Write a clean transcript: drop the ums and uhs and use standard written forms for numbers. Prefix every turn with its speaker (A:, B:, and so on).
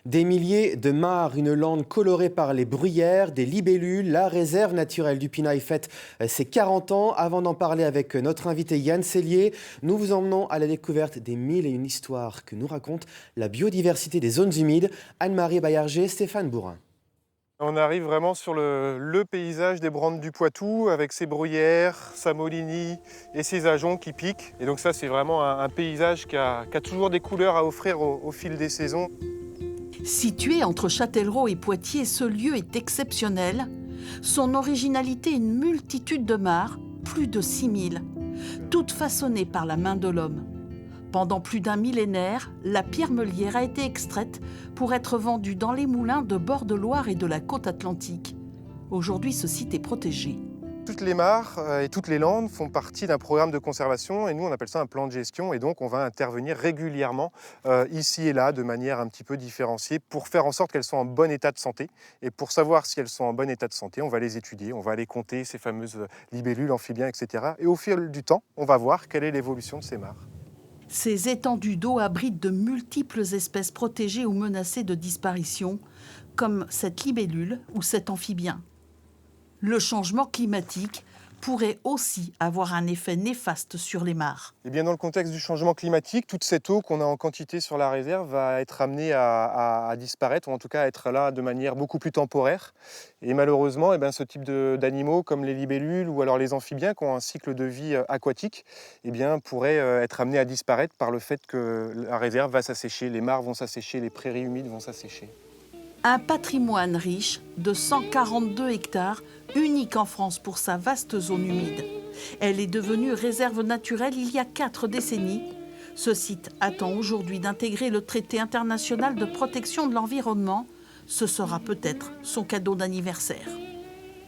A: Des milliers de mares, une lande colorée par les bruyères, des libellules, la réserve naturelle du Pinail fête ses 40 ans. Avant d'en parler avec notre invité Yann Sellier, nous vous emmenons à la découverte des mille et une histoires que nous raconte la biodiversité des zones humides. Anne-Marie Baillarger, Stéphane Bourrin.
B: On arrive vraiment sur le paysage des Brandes du Poitou avec ses bruyères, sa Molini et ses ajoncs qui piquent. Et donc ça, c'est vraiment un paysage qui a toujours des couleurs à offrir au fil des saisons.
C: Situé entre Châtellerault et Poitiers, ce lieu est exceptionnel. Son originalité, une multitude de mares, plus de 6000, toutes façonnées par la main de l'homme. Pendant plus d'un millénaire, la pierre meulière a été extraite pour être vendue dans les moulins de bord de Loire et de la côte atlantique. Aujourd'hui, ce site est protégé.
B: Toutes les mares et toutes les landes font partie d'un programme de conservation et nous on appelle ça un plan de gestion et donc on va intervenir régulièrement ici et là de manière un petit peu différenciée pour faire en sorte qu'elles soient en bon état de santé. Et pour savoir si elles sont en bon état de santé, on va les étudier, on va aller compter ces fameuses libellules, amphibiens, etc. Et au fil du temps, on va voir quelle est l'évolution de ces mares.
C: Ces étendues d'eau abritent de multiples espèces protégées ou menacées de disparition, comme cette libellule ou cet amphibien. Le changement climatique pourrait aussi avoir un effet néfaste sur les mares.
B: Et bien dans le contexte du changement climatique, toute cette eau qu'on a en quantité sur la réserve va être amenée à disparaître, ou en tout cas à être là de manière beaucoup plus temporaire. Et malheureusement, ce type d'animaux comme les libellules ou alors les amphibiens qui ont un cycle de vie aquatique pourraient être amenés à disparaître par le fait que la réserve va s'assécher, les mares vont s'assécher, les prairies humides vont s'assécher.
C: Un patrimoine riche de 142 hectares, unique en France pour sa vaste zone humide. Elle est devenue réserve naturelle il y a 4 décennies. Ce site attend aujourd'hui d'intégrer le traité international de protection de l'environnement. Ce sera peut-être son cadeau d'anniversaire.